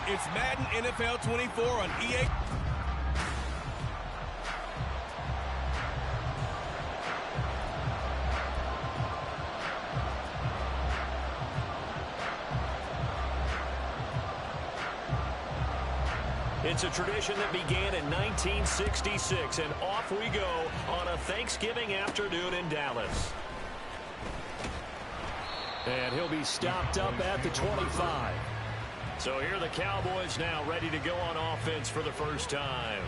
It's Madden NFL 24 on EA. It's a tradition that began in 1966, and off we go on a Thanksgiving afternoon in Dallas. And he'll be stopped up at the 25. So here are the Cowboys now ready to go on offense for the first time.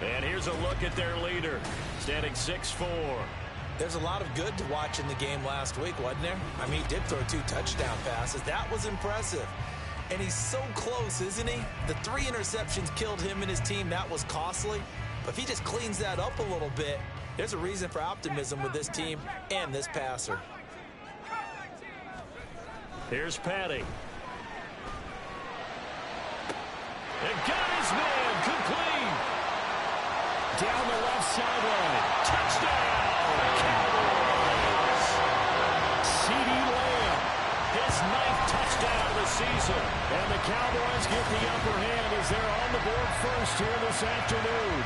And here's a look at their leader, standing 6'4". There's a lot of good to watch in the game last week, wasn't there? I mean, he did throw 2 touchdown passes. That was impressive. And he's so close, isn't he? The 3 interceptions killed him and his team. That was costly. But if he just cleans that up a little bit, there's a reason for optimism with this team and this passer. Here's Patty. And got his man complete. Down the left sideline. Touchdown, Cowboys. C.D. Lamb, his 9th touchdown of the season. And the Cowboys get the upper hand as they're on the board first here this afternoon.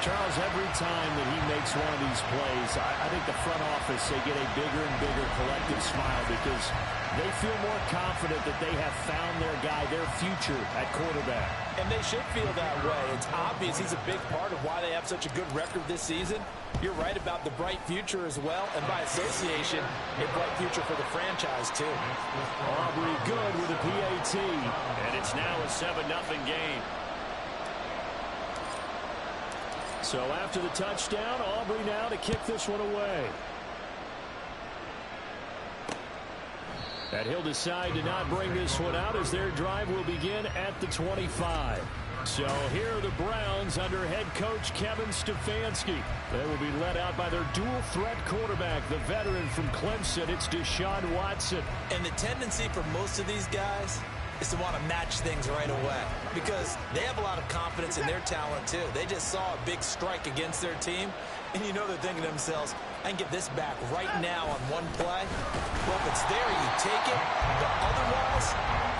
Charles, every time that he makes one of these plays, I think the front office, they get a bigger and bigger collective smile because they feel more confident that they have found their guy, their future at quarterback. And they should feel that way. It's obvious he's a big part of why they have such a good record this season. You're right about the bright future as well, and by association, a bright future for the franchise too. Aubrey good with a PAT, and it's now a 7-0 game. So after the touchdown, Aubrey now to kick this one away. And he'll decide to not bring this one out as their drive will begin at the 25. So here are the Browns under head coach Kevin Stefanski. They will be led out by their dual-threat quarterback, the veteran from Clemson. It's Deshaun Watson. And the tendency for most of these guys is to want to match things right away because they have a lot of confidence in their talent too. They just saw a big strike against their team, and you know they're thinking to themselves, I can get this back right now on one play. Well, if it's there, you take it, but otherwise,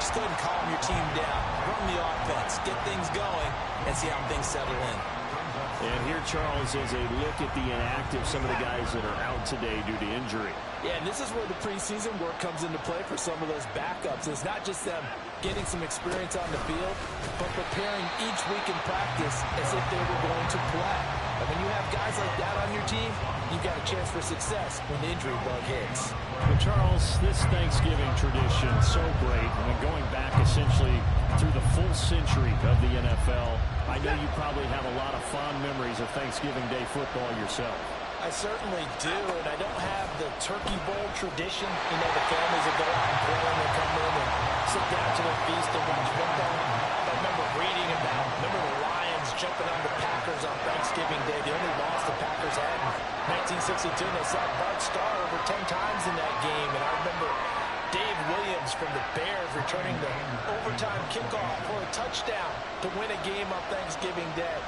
just go ahead and calm your team down. Run the offense, get things going, and see how things settle in. And here, Charles, is a look at the inactive, some of the guys that are out today due to injury. Yeah, and this is where the preseason work comes into play for some of those backups. It's not just them getting some experience on the field, but preparing each week in practice as if they were going to play. And when you have guys like that on your team, you've got a chance for success when the injury bug hits. Well, Charles, this Thanksgiving tradition, so great. I mean, going back essentially through the full century of the NFL, I know you probably have a lot of fond memories of Thanksgiving Day football yourself. I certainly do, and I don't have the turkey bowl tradition. You know, the families that go out and play and they come in and sit down to their feast and watch football. I remember reading about, the Lions jumping on the Packers on Thanksgiving Day. The only loss the Packers had in 1962, and they saw Bart Starr over 10 times in that game. And I remember Dave Williams from the Bears returning the overtime kickoff for a touchdown to win a game on Thanksgiving Day.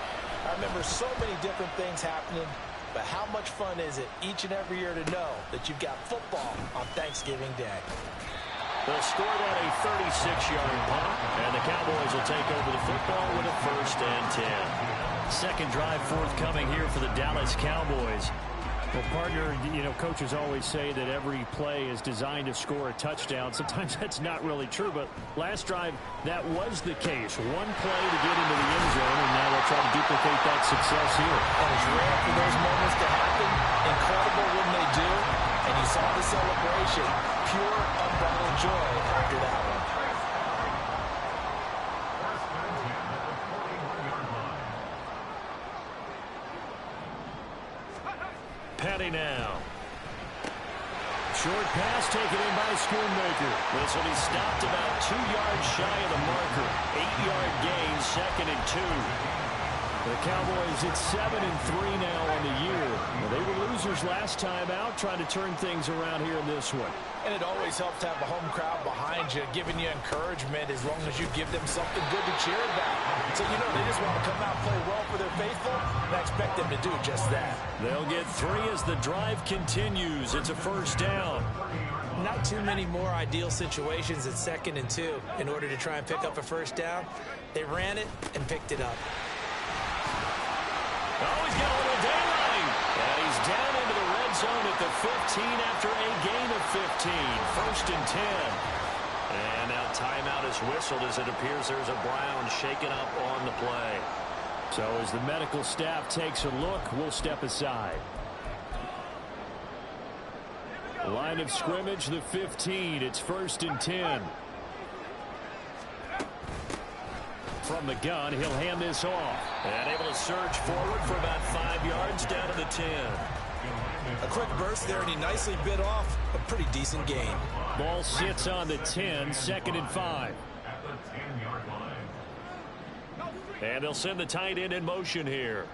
I remember so many different things happening. But how much fun is it each and every year to know that you've got football on Thanksgiving Day? They'll score that a 36-yard punt, and the Cowboys will take over the football with a 1st and 10. Second drive forthcoming here for the Dallas Cowboys. Well, partner, you know, coaches always say that every play is designed to score a touchdown. Sometimes that's not really true, but last drive, that was the case. One play to get into the end zone, and now they'll try to duplicate that success here. And it's rare for those moments to happen. Incredible when they do. And you saw the celebration. Pure, unbridled joy after that one. Patty now. Short pass taken in by Schoonmaker. This will be stopped about 2 yards shy of the marker. 8-yard gain, 2nd and 2. The Cowboys at 7-3 now on the year. Well, they were losers last time out, trying to turn things around here in this one. And it always helps to have a home crowd behind you, giving you encouragement as long as you give them something good to cheer about. So, you know, they just want to come out and play well for their faithful, and I expect them to do just that. They'll get 3 as the drive continues. It's a 1st down. Not too many more ideal situations at 2nd and 2 in order to try and pick up a first down. They ran it and picked it up. Oh, he's got a little daylight. And he's down into the red zone at the 15 after a gain of 15. 1st and 10. And now timeout is whistled as it appears there's a Brown shaken up on the play. So as the medical staff takes a look, we'll step aside. Line of scrimmage, the 15. It's 1st and 10. From the gun, he'll hand this off. And able to surge forward for about 5 yards down to the 10. A quick burst there, and he nicely bit off a pretty decent gain. Ball sits on the 10, 2nd and 5. And they'll send the tight end in motion here.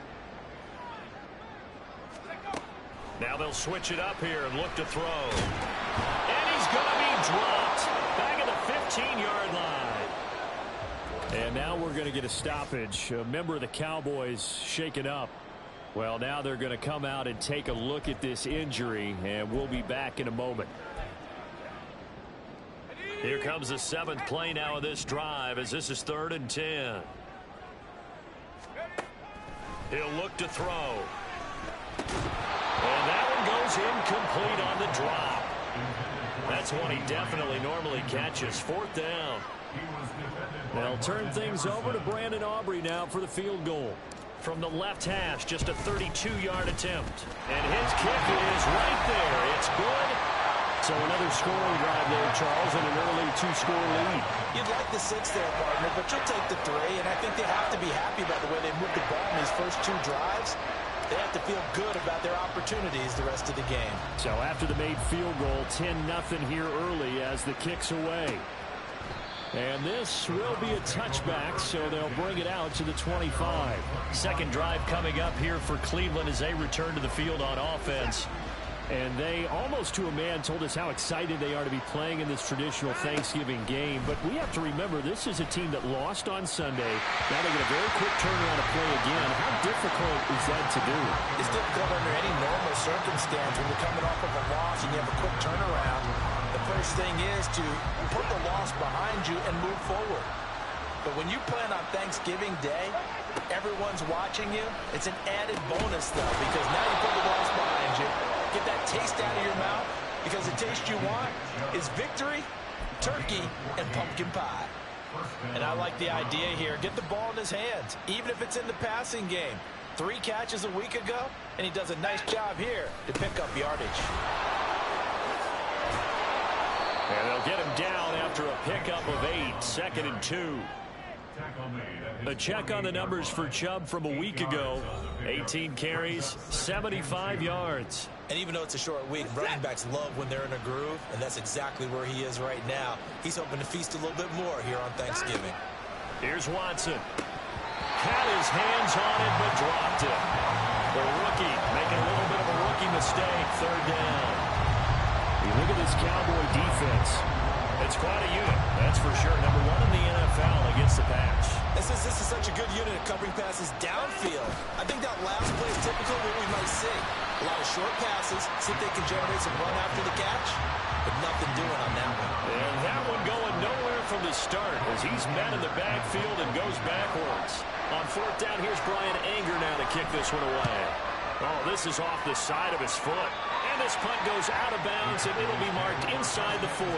Now they'll switch it up here and look to throw. And he's going to be dropped back at the 15-yard line. And now we're going to get a stoppage. A member of the Cowboys shaken up. Well, now they're going to come out and take a look at this injury, and we'll be back in a moment. Here comes the 7th play now of this drive as this is 3rd and 10. He'll look to throw. And that one goes incomplete on the drop. That's one he definitely normally catches. 4th down. They'll turn things over to Brandon Aubrey now for the field goal. From the left hash, just a 32-yard attempt. And his kick is right there. It's good. So another scoring drive there, Charles, and an early 2-score lead. You'd like the 6 there, partner, but you'll take the 3, and I think they have to be happy about the way they moved the ball in these first 2 drives. They have to feel good about their opportunities the rest of the game. So after the made field goal, 10-0 here early as the kick's away. And this will be a touchback, so they'll bring it out to the 25. Second drive coming up here for Cleveland as they return to the field on offense. And they, almost to a man, told us how excited they are to be playing in this traditional Thanksgiving game. But we have to remember, this is a team that lost on Sunday. Now they get a very quick turnaround to play again. How difficult is that to do? It's difficult under any normal circumstance when you're coming off of a loss and you have a quick turnaround. The first thing is to put the loss behind you and move forward. But when you plan on Thanksgiving Day, everyone's watching you. It's an added bonus, though, because now you put the loss behind you. Get that taste out of your mouth, because the taste you want is victory, turkey, and pumpkin pie. And I like the idea here. Get the ball in his hands, even if it's in the passing game. 3 catches a week ago, and he does a nice job here to pick up yardage. And they'll get him down after a pickup of 8, 2nd and 2. A check on the numbers for Chubb from a week ago. 18 carries, 75 yards. And even though it's a short week, running backs love when they're in a groove, and that's exactly where he is right now. He's hoping to feast a little bit more here on Thanksgiving. Here's Watson. Had his hands on it, but dropped it. The rookie making a little bit of a rookie mistake. 3rd down. You look at this Cowboy defense. It's quite a unit, that's for sure. Number 1 in the NFL against the pass. This is such a good unit of covering passes downfield. I think that last play is typical of what we might see. A lot of short passes, see if they can generate some run after the catch, but nothing doing on that one. And that one going nowhere from the start as he's met in the backfield and goes backwards. On 4th down, here's Brian Anger now to kick this one away. Oh, this is off the side of his foot. And this punt goes out of bounds, and it'll be marked inside the 40.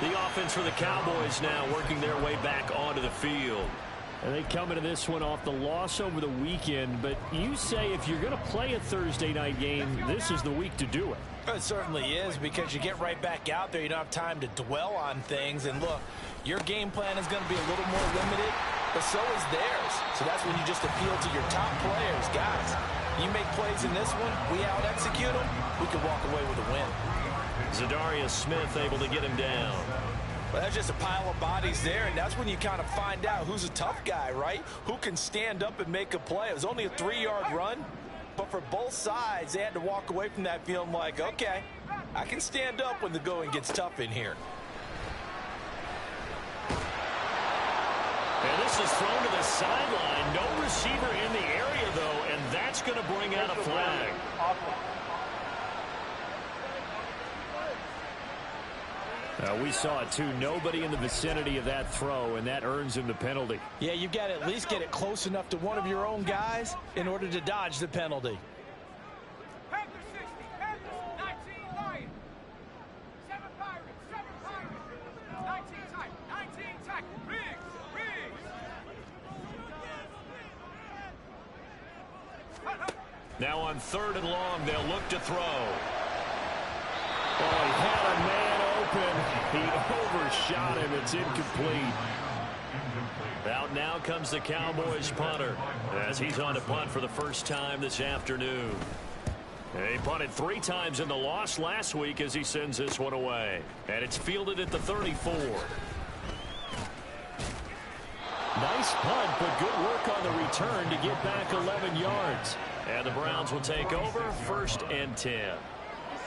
The offense for the Cowboys now working their way back onto the field. And they come into this one off the loss over the weekend, but you say if you're going to play a Thursday night game, this is the week to do it. It certainly is, because you get right back out there. You don't have time to dwell on things. And look, your game plan is going to be a little more limited, but so is theirs. So that's when you just appeal to your top players. Guys, you make plays in this one, we out-execute them, we can walk away with a win. Zadarius Smith able to get him down. Well, that's just a pile of bodies there, and that's when you kind of find out who's a tough guy, right? Who can stand up and make a play. It was only a 3-yard run, but for both sides, they had to walk away from that feeling like, okay, I can stand up when the going gets tough in here. And this is thrown to the sideline. No receiver in the area, though, and that's going to bring out a flag. We saw it too. Nobody in the vicinity of that throw, and that earns him the penalty. Yeah, you've got to at least get it close enough to one of your own guys in order to dodge the penalty. Now on 3rd and long, they'll look to throw. Oh, he had a man open. He overshot him. It's incomplete. Out now comes the Cowboys punter as he's on to punt for the first time this afternoon. He punted 3 times in the loss last week as he sends this one away. And it's fielded at the 34. Nice punt, but good work on the return to get back 11 yards. And the Browns will take over 1st and 10.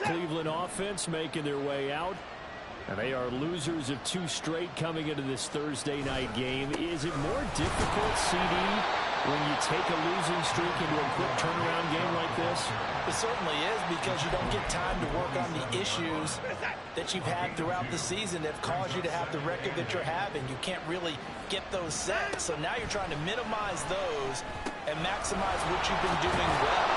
Cleveland offense making their way out. And they are losers of 2 straight coming into this Thursday night game. Is it more difficult, CD, when you take a losing streak into a quick turnaround game like this? It certainly is, because you don't get time to work on the issues that you've had throughout the season that have caused you to have the record that you're having. You can't really get those set. So now you're trying to minimize those and maximize what you've been doing well.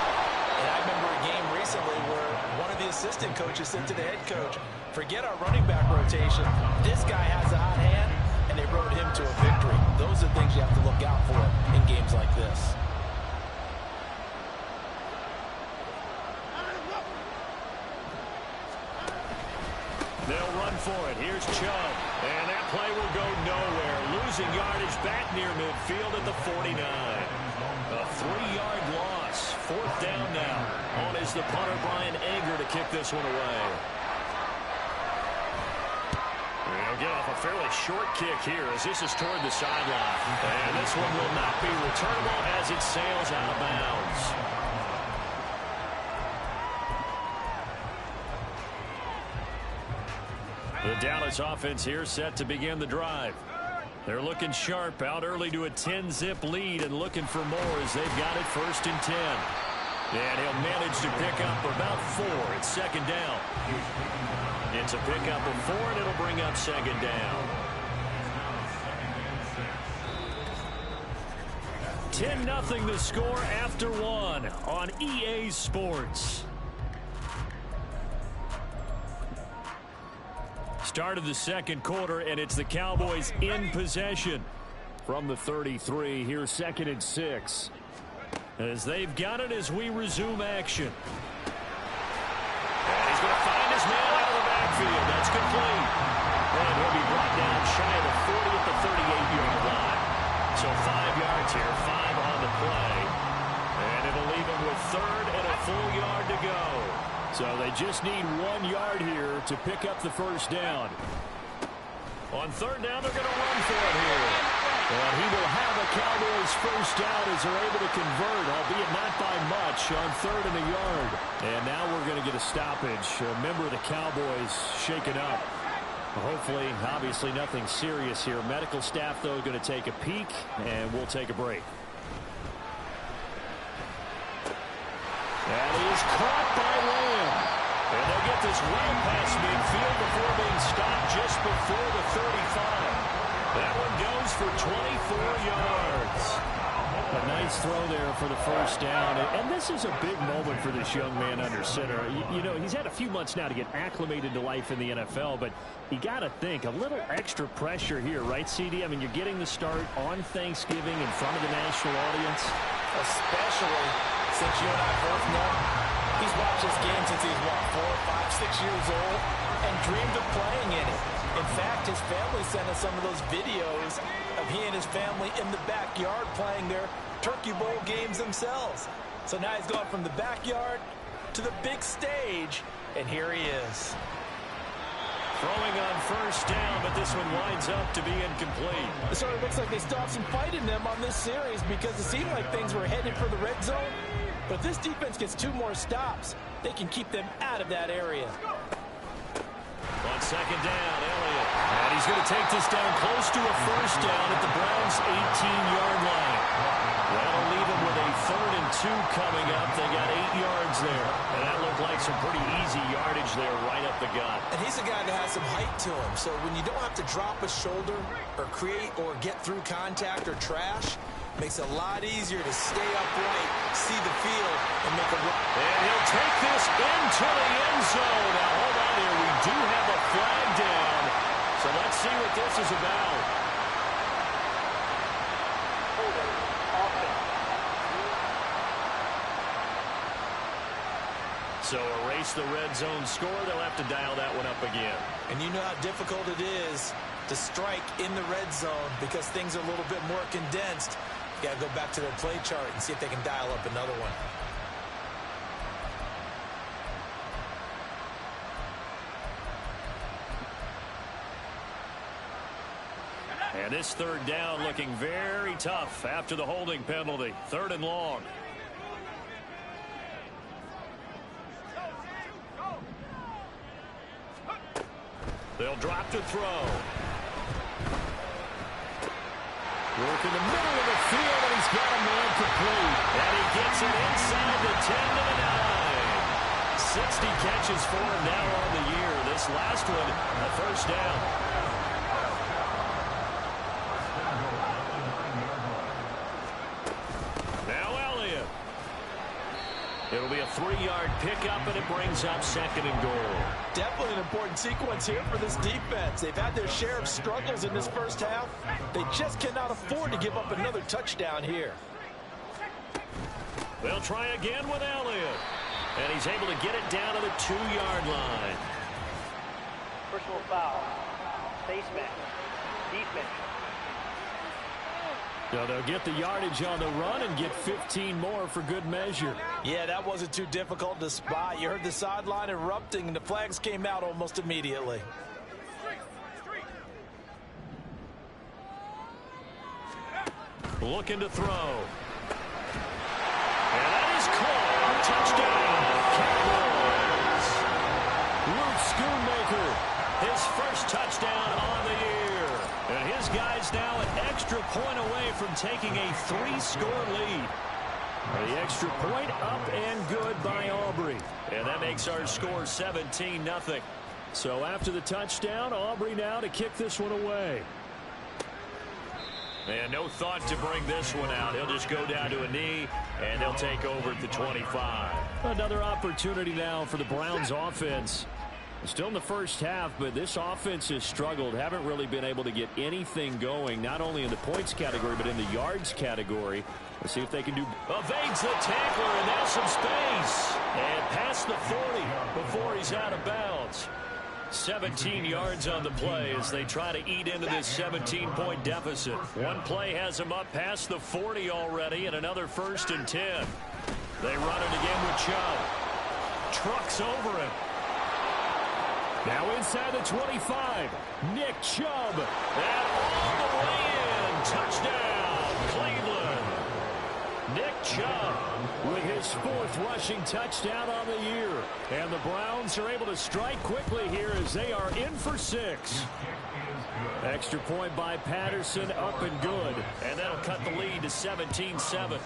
And I remember a game recently where one of the assistant coaches said to the head coach, forget our running back rotation. This guy has a hot hand, and they rode him to a victory. Those are things you have to look out for in games like this. They'll run for it. Here's Chubb. And that play will go nowhere. Losing yardage back near midfield at the 49. A 3-yard loss. 4th down now. On is the punter, Brian Anger, to kick this one away. They'll get off a fairly short kick here as this is toward the sideline. And this one will not be returnable as it sails out of bounds. The Dallas offense here set to begin the drive. They're looking sharp, out early to a 10-zip lead and looking for more as they've got it 1st and 10. And he'll manage to pick up about 4. It's 2nd down. It's a pickup of 4, and it'll bring up 2nd down. 10-0 the score after 1 on EA Sports. Start of the 2nd quarter, and it's the Cowboys in possession from the 33. Here's 2nd and 6. As they've got it as we resume action. And he's going to find his man out of the backfield. That's complete. And he'll be brought down shy of the 40 at the 38-yard line. So 5 yards here, 5 on the play. And it'll leave him with 3rd and a full yard to go. So they just need 1 yard here to pick up the 1st down. On 3rd down, they're going to run for it here. And he will have a Cowboys 1st down as they're able to convert, albeit not by much, on 3rd and a yard. And now we're going to get a stoppage. A member of the Cowboys shaken up. Hopefully, obviously nothing serious here. Medical staff, though, going to take a peek, and we'll take a break. And he is caught by Lamb. And they'll get this well past midfield before being stopped just before the 35. That one goes for 24 yards. A nice throw there for the 1st down. And this is a big moment for this young man under center. You know, he's had a few months now to get acclimated to life in the NFL, but you got to think, a little extra pressure here, right, CD? I mean, you're getting the start on Thanksgiving in front of the national audience. Especially since you and I both know he's watched this game since he's, 4, 5, 6 years old and dreamed of playing in it. In fact, his family sent us some of those videos of he and his family in the backyard playing their Turkey Bowl games themselves. So now he's gone from the backyard to the big stage, and here he is. Throwing on 1st down, but this one winds up to be incomplete. It sort of looks like they still have some fight in them on this series because it seemed like things were headed for the red zone. But if this defense gets 2 more stops, they can keep them out of that area. On 2nd down, Elliott. And he's going to take this down close to a 1st down at the Browns' 18-yard line. That'll leave him with a 3rd and 2 coming up. They got 8 yards there. And that looked like some pretty easy yardage there right up the gut. And he's a guy that has some height to him. So when you don't have to drop a shoulder or create or get through contact or trash, makes it a lot easier to stay upright, see the field, and make a run. And he'll take this into the end zone. Now, hold on here. We do have a flag down. So let's see what this is about. So erase the red zone score. They'll have to dial that one up again. And you know how difficult it is to strike in the red zone because things are a little bit more condensed. You got to go back to their play chart and see if they can dial up another one. And this 3rd down looking very tough after the holding penalty. 3rd and long. They'll drop to throw. Work in the middle of the field, and he's got a man complete. And he gets it inside the 10 to the 9. 60 catches for him now on the year. This last one, a 1st down. It'll be a 3-yard pickup, and it brings up 2nd and goal. Definitely an important sequence here for this defense. They've had their share of struggles in this first half. They just cannot afford to give up another touchdown here. They'll try again with Elliott. And he's able to get it down to the 2-yard line. Personal foul. Face mask. Defense. So they'll get the yardage on the run and get 15 more for good measure. Yeah, that wasn't too difficult to spot. You heard the sideline erupting, and the flags came out almost immediately. Looking to throw. And that is caught. Touchdown, Cowboys. Luke Schoonmaker, his first touchdown on the year. And his guy's now an extra point away from taking a 3-score lead. The extra point up and good by Aubrey. And that makes our score 17-0. So after the touchdown, Aubrey now to kick this one away. And no thought to bring this one out. He'll just go down to a knee, and they'll take over at the 25. Another opportunity now for the Browns offense. Still in the first half, but this offense has struggled. Haven't really been able to get anything going, not only in the points category, but in the yards category. Let's see if they can do. Evades the tackler, and now some space. And past the 40 before he's out of bounds. 17 yards on the play as they try to eat into this 17-point deficit. One play has them up past the 40 already, and another 1st and 10. They run it again with Chubb. Trucks over him. Now inside the 25, Nick Chubb. And all the way in. Touchdown, Cleveland. Nick Chubb with his 4th rushing touchdown on the year. And the Browns are able to strike quickly here as they are in for 6. Extra point by Patterson, up and good. And that'll cut the lead to 17-7.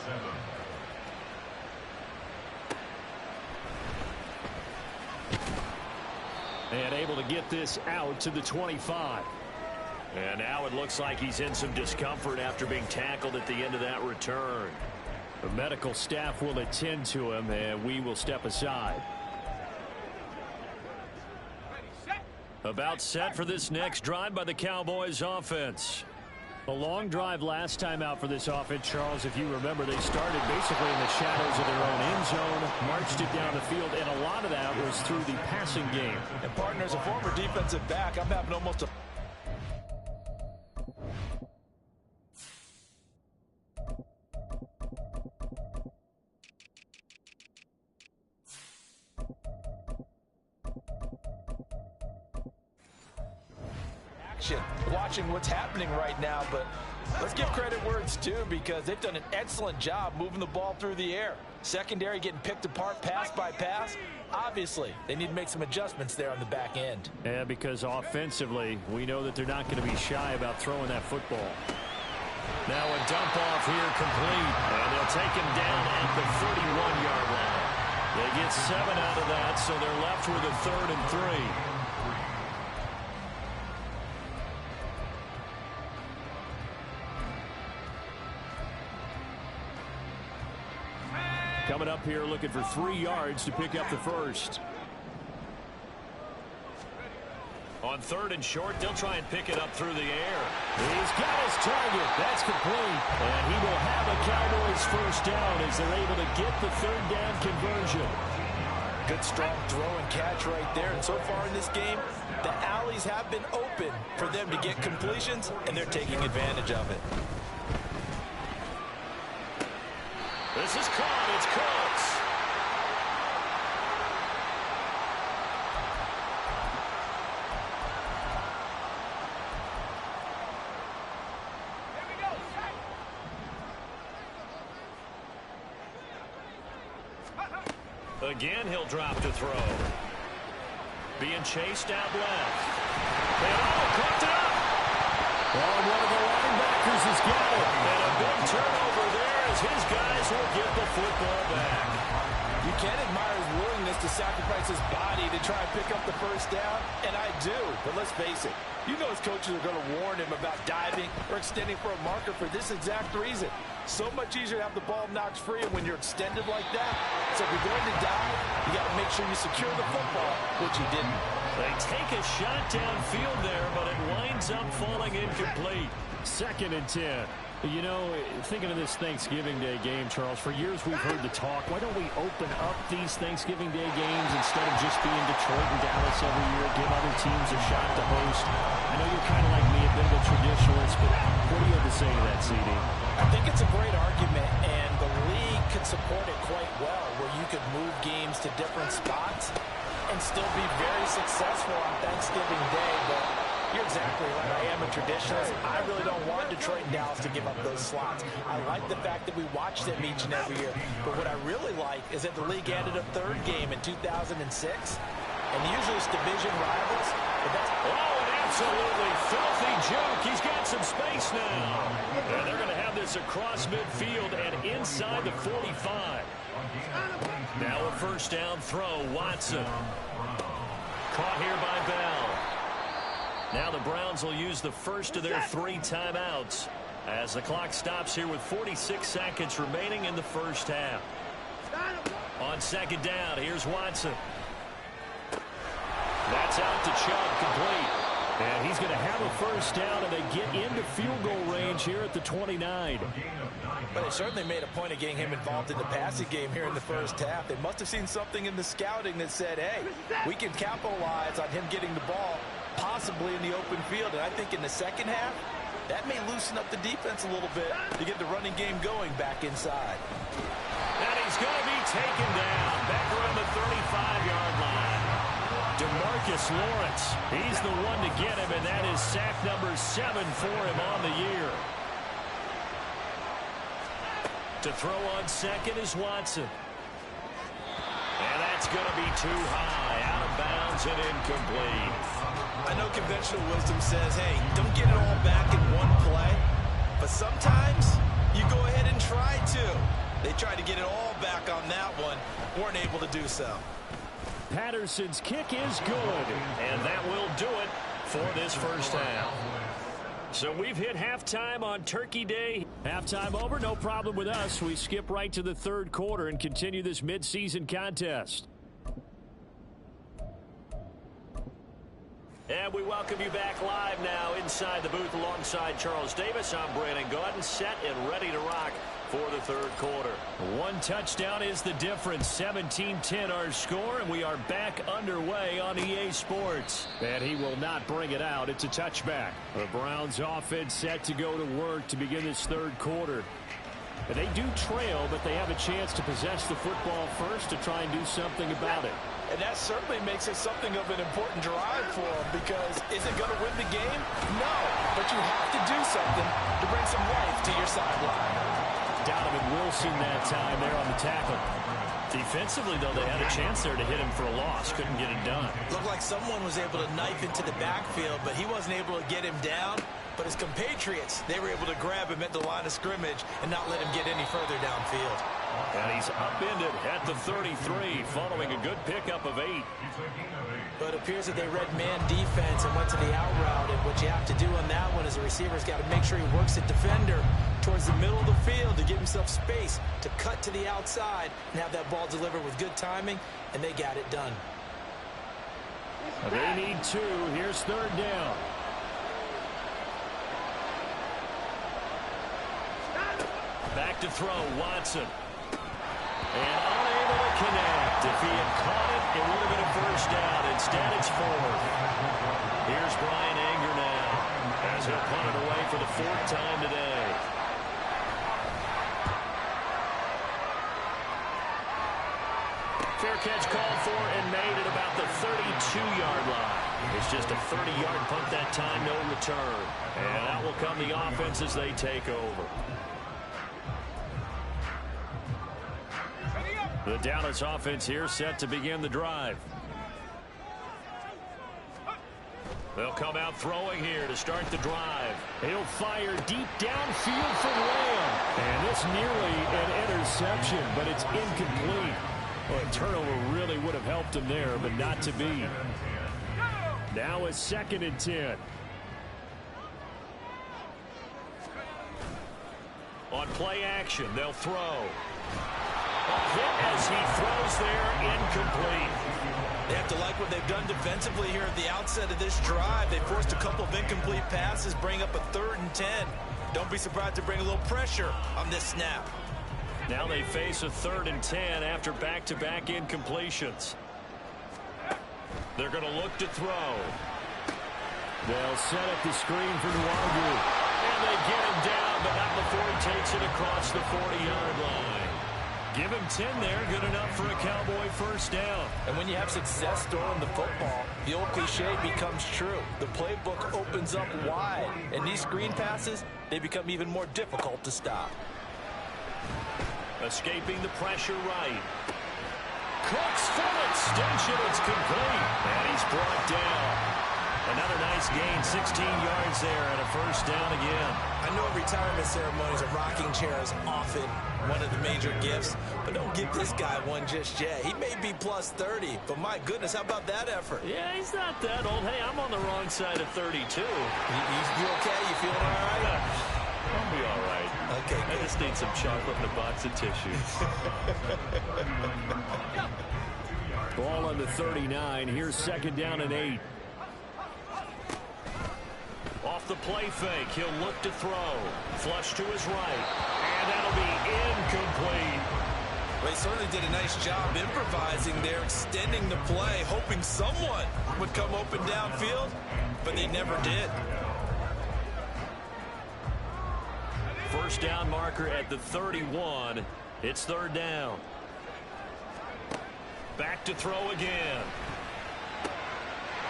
And able to get this out to the 25. And now it looks like he's in some discomfort after being tackled at the end of that return. The medical staff will attend to him, and we will step aside. About set for this next drive by the Cowboys offense. A long drive last time out for this offense, Charles. If you remember, they started basically in the shadows of their own end zone, marched it down the field, and a lot of that was through the passing game. And partner, as a former defensive back, I'm having almost a watching what's happening right now, but let's give credit where it's due because they've done an excellent job moving the ball through the air. Secondary getting picked apart pass by pass. Obviously, they need to make some adjustments there on the back end. Yeah, because offensively, we know that they're not going to be shy about throwing that football. Now a dump off here complete. And they'll take him down at the 31-yard line. They get 7 out of that, so they're left with a 3rd and 3. Coming up here looking for 3 yards to pick up the first. On 3rd and short, they'll try and pick it up through the air. He's got his target. That's complete. And he will have a Cowboys first down as they're able to get the 3rd down conversion. Good strong throw and catch right there. And so far in this game, the alleys have been open for them to get completions, and they're taking advantage of it. This is caught. It's Cooks. Again, he'll drop to throw. Being chased out left. And caught it up. Oh, one of the linebackers has got it. And a big turnover there as his guys will get the football back. You can admire his willingness to sacrifice his body to try and pick up the first down, and I do. But let's face it, you know his coaches are going to warn him about diving or extending for a marker for this exact reason. So much easier to have the ball knocked free when you're extended like that. So if you're going to dive, you got to make sure you secure the football, which he didn't. They take a shot downfield there, but it winds up falling incomplete. 2nd and 10. You know, thinking of this Thanksgiving Day game, Charles, for years we've heard the talk, why don't we open up these Thanksgiving Day games instead of just being Detroit and Dallas every year, give other teams a shot to host? I know you're kind of like me, a bit of a traditionalist, but what do you have to say to that, CD? I think it's a great argument, and the league could support it quite well, where you could move games to different spots and still be very successful on Thanksgiving Day, but you're exactly right. I am a traditionalist. I really don't want Detroit and Dallas to give up those slots. I like the fact that we watch them each and every year. But what I really like is that the league added a 3rd game in 2006. And usually it's division rivals. But that's an absolutely filthy joke. He's got some space now. And they're going to have this across midfield and inside the 45. Now a first down throw. Watson. Caught here by Bell. Now the Browns will use the first of their 3 timeouts as the clock stops here with 46 seconds remaining in the first half. On 2nd down, here's Watson. That's out to Chubb, complete. And he's going to have a first down, and they get into field goal range here at the 29. But they certainly made a point of getting him involved in the passing game here in the first half. They must have seen something in the scouting that said, hey, we can capitalize on him getting the ball possibly in the open field. And I think in the second half, that may loosen up the defense a little bit to get the running game going back inside. And he's going to be taken down back around the 35-yard line. DeMarcus Lawrence, he's the one to get him, and that is sack number 7 for him on the year. To throw on 2nd is Watson. And that's going to be too high, out of bounds and incomplete. I know conventional wisdom says, hey, don't get it all back in one play. But sometimes you go ahead and try to. They tried to get it all back on that one. Weren't able to do so. Patterson's kick is good. And that will do it for this first half. So we've hit halftime on Turkey Day. Halftime over, no problem with us. We skip right to the 3rd quarter and continue this midseason contest. And we welcome you back live now inside the booth alongside Charles Davis. I'm Brandon Gaudin, set and ready to rock for the 3rd quarter. 1 touchdown is the difference. 17-10 our score, and we are back underway on EA Sports. And he will not bring it out. It's a touchback. The Browns offense set to go to work to begin this 3rd quarter. And they do trail, but they have a chance to possess the football first to try and do something about it. And that certainly makes it something of an important drive for them, because is it going to win the game? No, but you have to do something to bring some life to your sideline. Donovan Wilson that time there on the tackle. Defensively, though, they had a chance there to hit him for a loss. Couldn't get it done. Looked like someone was able to knife into the backfield, but he wasn't able to get him down. But his compatriots, they were able to grab him at the line of scrimmage and not let him get any further downfield. And he's upended at the 33 following a good pickup of 8. But it appears that they read man defense and went to the out route. And what you have to do on that one is the receiver's got to make sure he works the defender towards the middle of the field to give himself space to cut to the outside and have that ball delivered with good timing, and they got it done. They need 2. Here's 3rd down. Back to throw, Watson. And unable to connect. If he had caught it, it would have been a first down. Instead, it's 4th. Here's Brian Anger now, as he'll punt it away for the 4th time today. Fair catch called for and made at about the 32-yard line. It's just a 30-yard punt that time, no return. And out will come the offense as they take over. The Dallas offense here set to begin the drive. They'll come out throwing here to start the drive. He'll fire deep downfield for Lamb. And this nearly an interception, but it's incomplete. Well, a turnover really would have helped him there, but not to be. Now a 2nd and 10. On play action, they'll throw. A hit as he throws there, incomplete. They have to like what they've done defensively here at the outset of this drive. They forced a couple of incomplete passes, bring up a 3rd and 10. Don't be surprised to bring a little pressure on this snap. Now they face a 3rd and 10 after back-to-back incompletions. They're going to look to throw. They'll set up the screen for Nwangu. And they get him down, but not before he takes it across the 40-yard line. Give him 10 there, good enough for a Cowboy first down. And when you have success throwing the football, the old cliche becomes true. The playbook opens up wide, and these screen passes, they become even more difficult to stop. Escaping the pressure right. Cooks full extension, it's complete. And he's brought down. Another nice gain, 16 yards there, and a first down again. I know at retirement ceremonies, a rocking chair is often one of the major gifts, but don't give this guy one just yet. He may be plus 30, but my goodness, how about that effort? Yeah, he's not that old. Hey, I'm on the wrong side of 32. You okay? You feeling all right? I'll be all right. Okay, I just need some chocolate and a box of tissues. Ball on the 39. Here's 2nd down and 8. Off the play fake, he'll look to throw. Flush to his right. And that'll be incomplete. Well, he certainly did a nice job improvising there, extending the play, hoping someone would come open downfield, but they never did. First down marker at the 31. It's 3rd down. Back to throw again.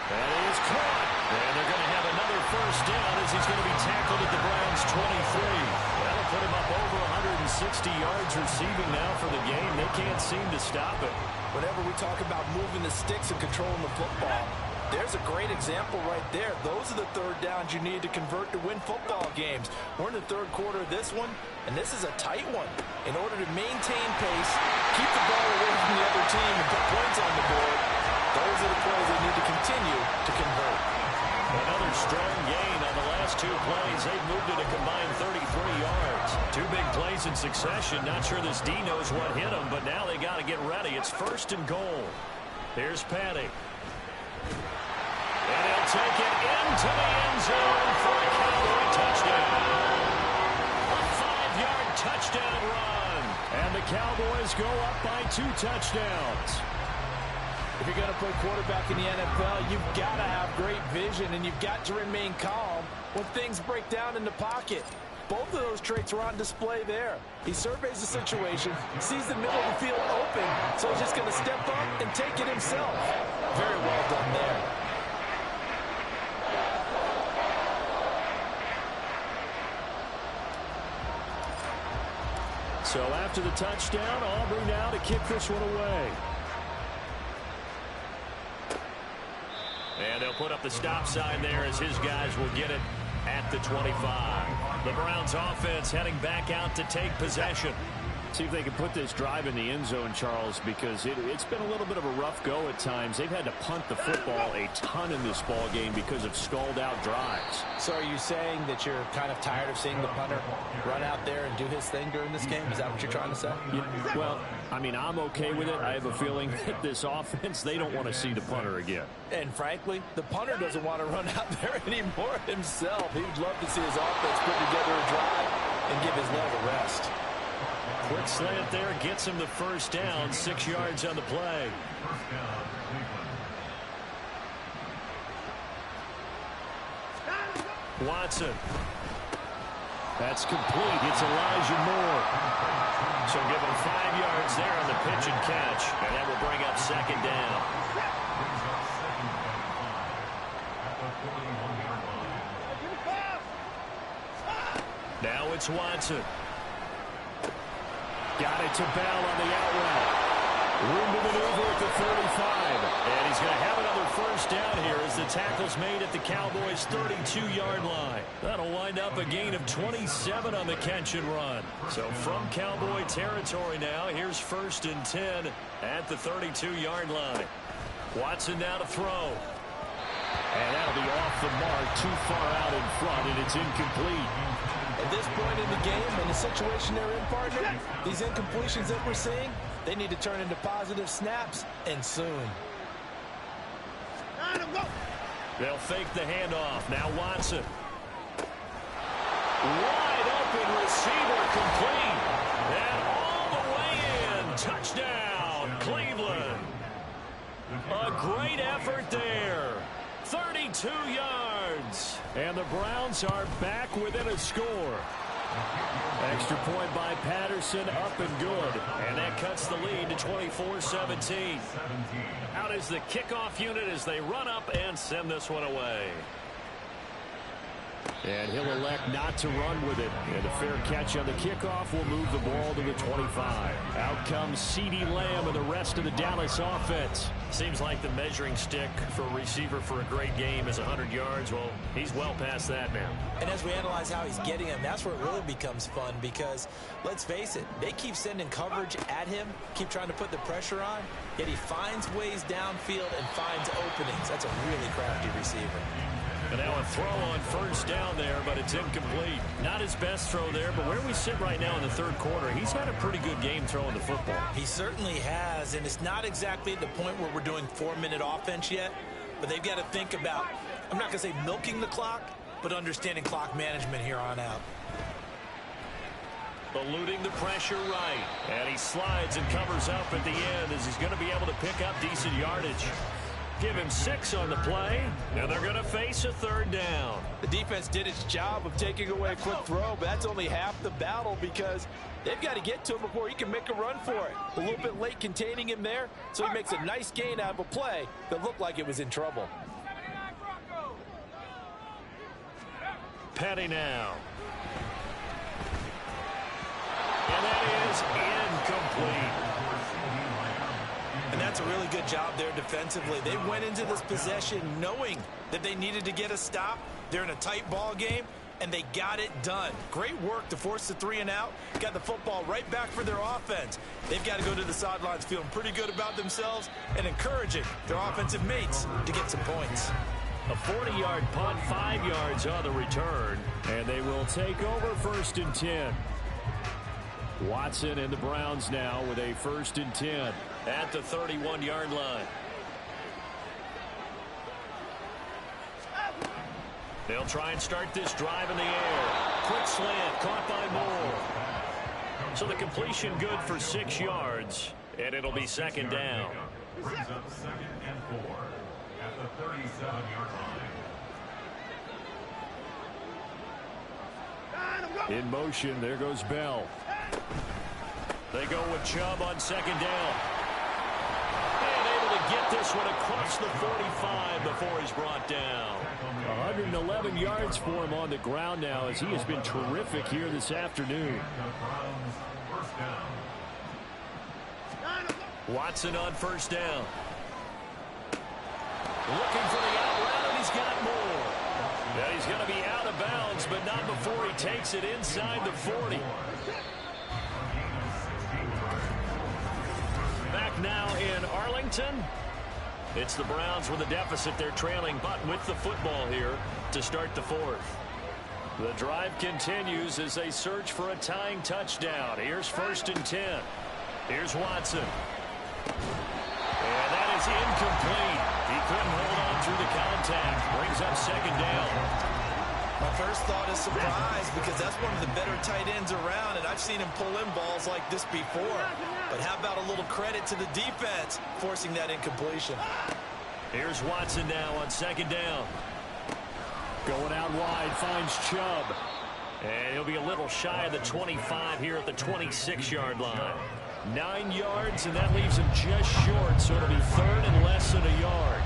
That is caught. And they're going to have another first down as he's going to be tackled at the Browns' 23. That'll put him up over 160 yards receiving now for the game. They can't seem to stop it. Whenever we talk about moving the sticks and controlling the football, there's a great example right there. Those are the 3rd downs you need to convert to win football games. We're in the 3rd quarter of this one, and this is a tight one. In order to maintain pace, keep the ball away from the other team, and put points on the board, those are the plays they need to continue to convert. Another strong gain on the last 2 plays. They've moved it a combined 33 yards. 2 big plays in succession. Not sure this D knows what hit him, but now they got to get ready. It's 1st and goal. Here's Patty. And he'll take it into the end zone for a Cowboy touchdown. A 5-yard touchdown run. And the Cowboys go up by 2 touchdowns. If you're going to play quarterback in the NFL, you've got to have great vision, and you've got to remain calm when things break down in the pocket. Both of those traits were on display there. He surveys the situation, sees the middle of the field open, so he's just going to step up and take it himself. Very well done there. So after the touchdown, Aubrey now to kick this one away. And they'll put up the stop sign there as his guys will get it at the 25. The Browns offense heading back out to take possession. See if they can put this drive in the end zone, Charles, because it's been a little bit of a rough go at times. They've had to punt the football a ton in this ball game because of stalled-out drives. So are you saying that you're kind of tired of seeing the punter run out there and do his thing during this game? Is that what you're trying to say? Yeah, well, I mean, I'm okay with it. I have a feeling that this offense, they don't want to see the punter again. And frankly, the punter doesn't want to run out there anymore himself. He would love to see his offense put together a drive and give his leg a rest. Quick slant there gets him the first down, 6 yards on the play. Watson. That's complete. It's Elijah Moore. So give him 5 yards there on the pitch and catch, and that will bring up second down. Now it's Watson. Got it to Bell on the out route. Room to maneuver at the 35. And he's going to have another first down here as the tackle's made at the Cowboys' 32-yard line. That'll wind up a gain of 27 on the catch and run. So from Cowboy territory now, here's 1st and 10 at the 32-yard line. Watson now to throw. And that'll be off the mark, too far out in front, and it's incomplete. At this point in the game, in the situation they're in, partner, these incompletions that we're seeing, they need to turn into positive snaps, and soon. They'll fake the handoff. Now Watson. Wide open receiver complete. And all the way in. Touchdown, Cleveland. A great effort there. 32 yards. And the Browns are back within a score. Extra point by Patterson, up and good. And that cuts the lead to 24-17. Out is the kickoff unit as they run up and send this one away. And he'll elect not to run with it. And a fair catch on the kickoff will move the ball to the 25. Out comes CeeDee Lamb and the rest of the Dallas offense. Seems like the measuring stick for a receiver for a great game is 100 yards. Well, he's well past that now. And as we analyze how he's getting him, that's where it really becomes fun because, let's face it, they keep sending coverage at him, keep trying to put the pressure on, yet he finds ways downfield and finds openings. That's a really crafty receiver. And now a throw on first down there, but it's incomplete. Not his best throw there, but where we sit right now in the third quarter, he's had a pretty good game throwing the football. He certainly has, and it's not exactly at the point where we're doing 4-minute offense yet, but they've got to think about, I'm not going to say milking the clock, but understanding clock management here on out. Eluding the pressure right, and he slides and covers up at the end as he's going to be able to pick up decent yardage. Give him 6 on the play, and they're going to face a third down. The defense did its job of taking away a quick throw, but that's only half the battle because they've got to get to him before he can make a run for it. A little bit late containing him there, so he makes a nice gain out of a play that looked like it was in trouble. Petty now. And that is incomplete. And that's a really good job there defensively. They went into this possession knowing that they needed to get a stop. They're in a tight ball game, and they got it done. Great work to force the 3 and out. Got the football right back for their offense. They've got to go to the sidelines feeling pretty good about themselves and encouraging their offensive mates to get some points. A 40-yard punt, 5 yards on the return, and they will take over 1st and 10. Watson and the Browns now with a 1st and 10. At the 31-yard line. They'll try and start this drive in the air. Quick slant, caught by Moore. So the completion good for 6 yards, and it'll be second down. Brings up 2nd and 4 at the 37-yard line. In motion, there goes Bell. They go with Chubb on 2nd down. And able to get this one across the 45 before he's brought down. 111 yards for him on the ground now as he has been terrific here this afternoon. Watson on 1st down. Looking for the out route, and he's got more. Yeah, he's going to be out of bounds, but not before he takes it inside the 40. Back now in Arlington. It's the Browns with a deficit. They're trailing, but with the football here to start the fourth. The drive continues as they search for a tying touchdown. Here's 1st and 10. Here's Watson. And that is incomplete. He couldn't hold on through the contact. Brings up 2nd down. My first thought is surprise, because that's one of the better tight ends around, and I've seen him pull in balls like this before. But how about a little credit to the defense forcing that incompletion? Here's Watson now on 2nd down. Going out wide, finds Chubb. And he'll be a little shy of the 25 here at the 26-yard line. 9 yards, and that leaves him just short, so it'll be 3rd and less than a yard.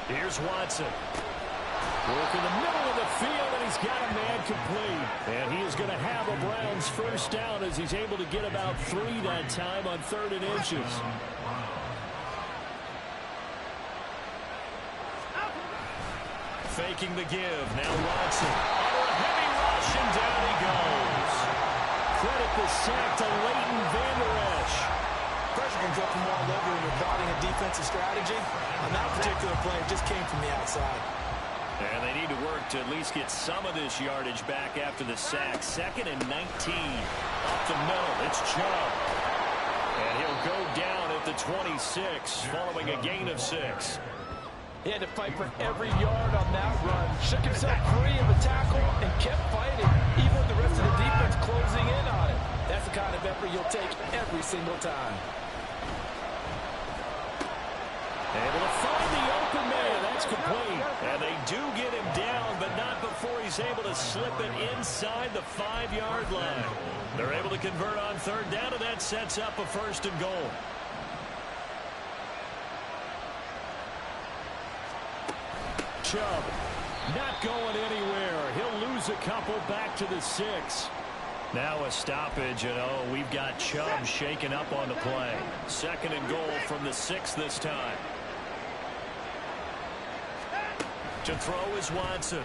Here's Watson. Work in the middle of the field, and he's got a man complete. And he is going to have a Browns 1st down as he's able to get about 3 that time on 3rd and inches. Faking the give. Now Watson. Under a heavy rush, and down he goes. Credit the sack to Leighton Vander Esch. Pressure can come from all over when you're plotting a defensive strategy. On that particular play, it just came from the outside. And they need to work to at least get some of this yardage back after the sack. 2nd and 19. Up the middle. It's Chubb. And he'll go down at the 26 following a gain of 6. He had to fight for every yard on that run. Shook himself free of the tackle and kept fighting, even with the rest of the defense closing in on it. That's the kind of effort you'll take every single time. Able to find the open man. That's complete. And they do get him down, but not before he's able to slip it inside the 5-yard line. They're able to convert on 3rd down, and that sets up a 1st and goal. Chubb not going anywhere. He'll lose a couple back to the 6. Now a stoppage, and we've got Chubb shaken up on the play. 2nd and goal from the 6 this time. To throw is Watson.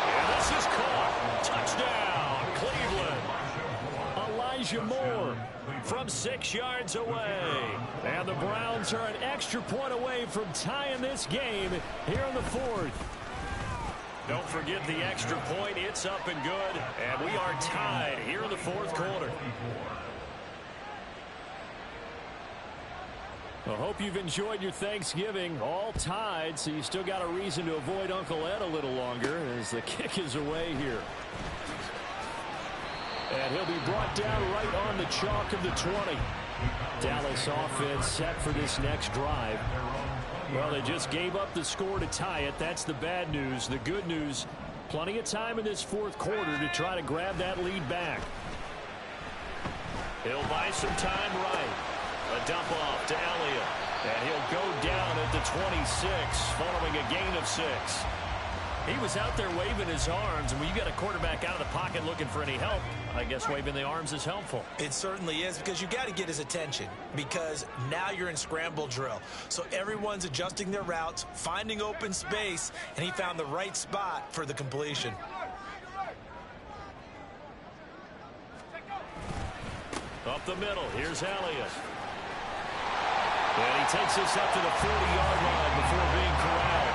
And this is caught. Touchdown, Cleveland. Elijah Moore from 6 yards away. And the Browns are an extra point away from tying this game here in the 4th. Don't forget the extra point. It's up and good. And we are tied here in the 4th quarter. I hope you've enjoyed your Thanksgiving. All tied, so you still got a reason to avoid Uncle Ed a little longer as the kick is away here. And he'll be brought down right on the chalk of the 20. Dallas offense set for this next drive. Well, they just gave up the score to tie it. That's the bad news. The good news, plenty of time in this 4th quarter to try to grab that lead back. He'll buy some time right. A dump off to Elliott. And he'll go down at the 26 following a gain of 6. He was out there waving his arms, and when you got a quarterback out of the pocket looking for any help, I guess waving the arms is helpful. It certainly is, because you got to get his attention, because now you're in scramble drill. So everyone's adjusting their routes, finding open space, and he found the right spot for the completion. Up the middle, here's Elliott. And he takes this up to the 40-yard line before being corralled.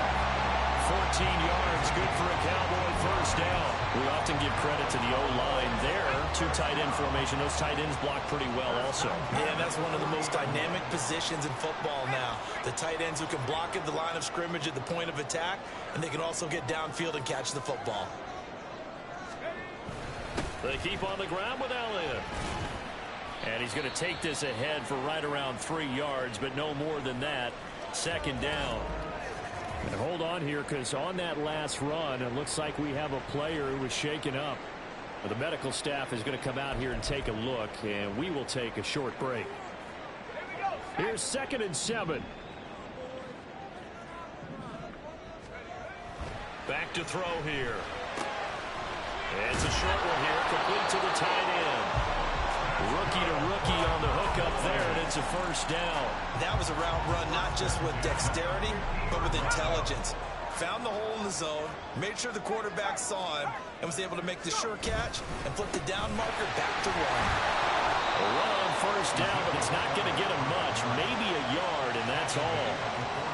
14 yards, good for a Cowboy 1st down. We often give credit to the O-line there. 2 tight end formation. Those tight ends block pretty well also. Yeah, that's one of the most dynamic positions in football now. The tight ends who can block at the line of scrimmage at the point of attack, and they can also get downfield and catch the football. They keep on the ground with Elliott. And he's going to take this ahead for right around 3 yards, but no more than that. 2nd down. And hold on here, because on that last run, it looks like we have a player who was shaken up. Well, the medical staff is going to come out here and take a look, and we will take a short break. Here's 2nd and 7. Back to throw here. It's a short one here, complete to the tight end. Rookie to rookie on the hook up there, and it's a first down. That was a route run not just with dexterity, but with intelligence. Found the hole in the zone, made sure the quarterback saw him, and was able to make the sure catch and flip the down marker back to one. A run on first down, but it's not going to get him much. Maybe a yard, and that's all.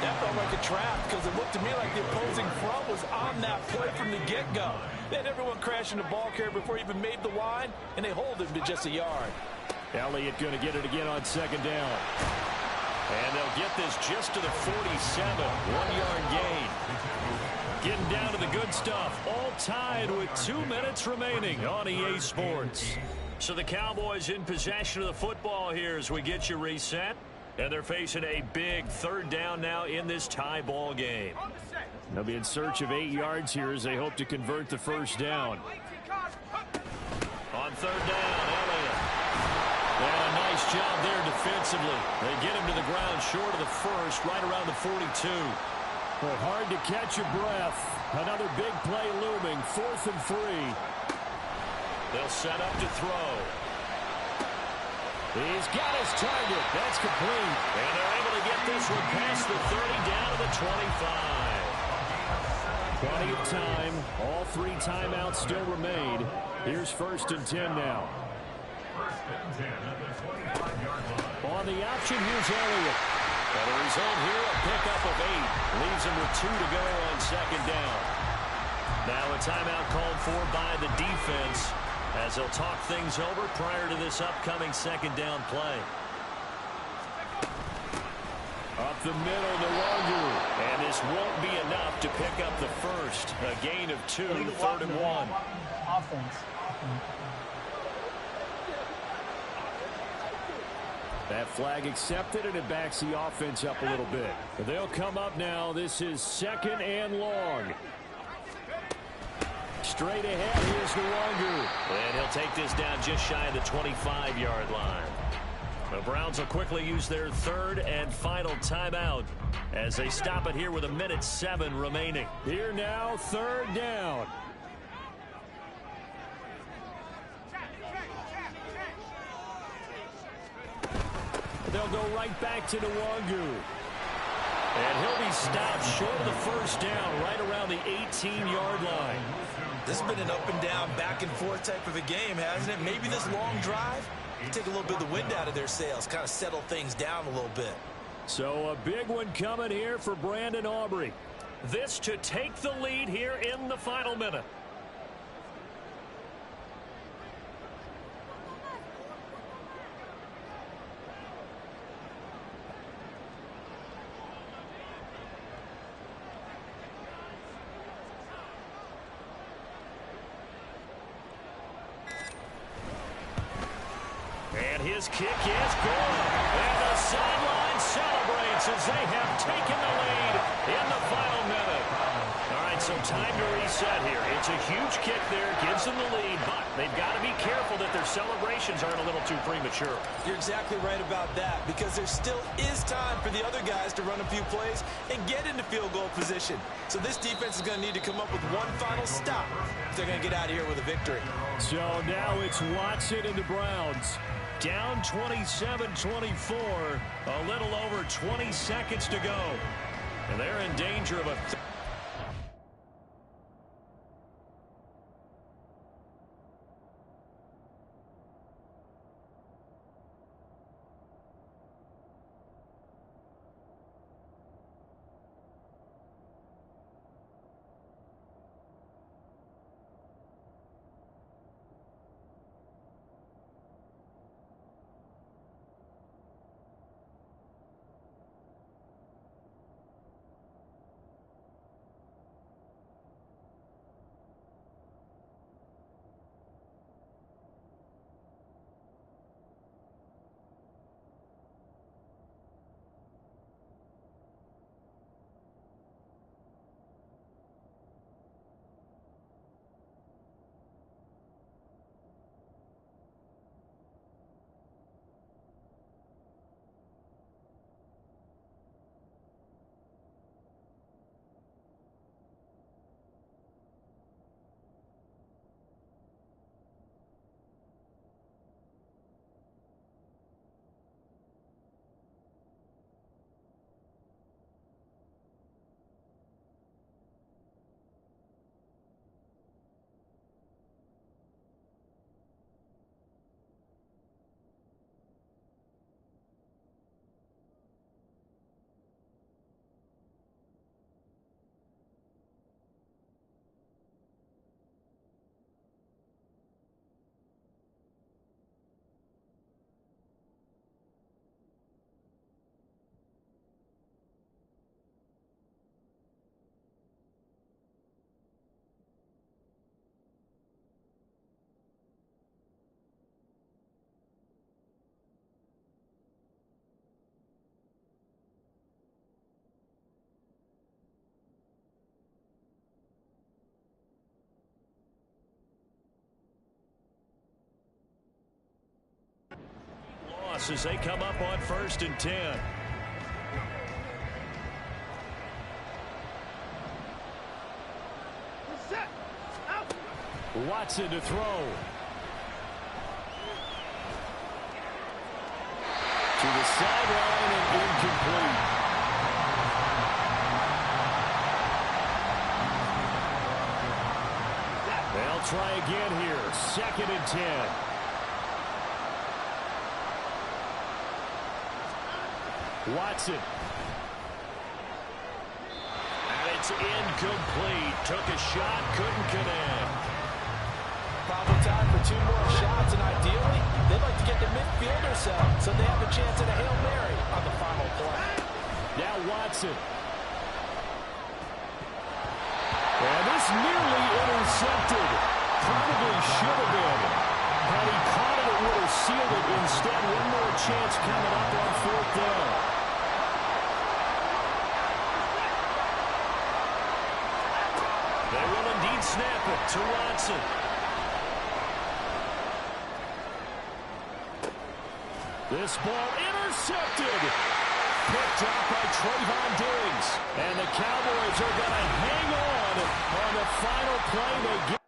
That felt like a trap because it looked to me like the opposing front was on that play from the get-go. They had everyone crashing the ball carrier before he even made the line, and they hold him to just a yard. Elliott going to get it again on second down. And they'll get this just to the 47. 1-yard gain. Getting down to the good stuff. All tied with 2 minutes remaining on EA Sports. So the Cowboys in possession of the football here as we get you reset. And they're facing a big third down now in this tie ball game. They'll be in search of 8 yards here as they hope to convert the first down. On third down, Elliott. And a nice job there defensively. They get him to the ground short of the first, right around the 42. Well, hard to catch your breath. Another big play looming, 4th and 3. They'll set up to throw. He's got his target. That's complete. And they're able to get this one past the 30 down to the 25. Plenty of time. All 3 timeouts still remain. Here's 1st and 10 now. On the option, here's Elliott. And the result here, a pickup of 8. Leaves him with 2 to go on second down. Now a timeout called for by the defense as they'll talk things over prior to this upcoming second down play. Up the middle to Longu. And this won't be enough to pick up the first. A gain of 2, 3rd and 1. Offense. That flag accepted, and it backs the offense up a little bit. But they'll come up now. This is 2nd and long. Straight ahead, here's Nwangu. And he'll take this down just shy of the 25-yard line. The Browns will quickly use their 3rd and final timeout as they stop it here with 1:07 remaining. Here now, 3rd down. They'll go right back to Nwangu. And he'll be stopped short of the first down right around the 18-yard line. This has been an up and down, back and forth type of a game, hasn't it? Maybe this long drive take a little bit of the wind out of their sails, kind of settle things down a little bit. So a big one coming here for Brandon Aubrey. This to take the lead here in the final minute. And his kick is good. And the sideline celebrates as they have taken the lead in the final minute. All right, so time to reset here. It's a huge kick there, gives them the lead, but they've got to be careful that their celebrations aren't a little too premature. You're exactly right about that, because there still is time for the other guys to run a few plays and get into field goal position. So this defense is going to need to come up with one final stop if they're going to get out of here with a victory. So now it's Watson and the Browns. Down 27-24, a little over 20 seconds to go. And they're in danger of a... loss as they come up on 1st and 10. Watson to throw. To the sideline and incomplete. They'll try again here. 2nd and 10. Watson. And it's incomplete. Took a shot, couldn't connect. Probably time for 2 more shots, and ideally, they'd like to get the midfield or so they have a chance at a Hail Mary on the final play. Now Watson. And this nearly intercepted. Probably should have been. Had he caught it, it would have sealed it. Instead, one more chance coming up on 4th down. They will indeed snap it to Watson. This ball intercepted. Picked up by Trayvon Diggs. And the Cowboys are going to hang on the final play they get.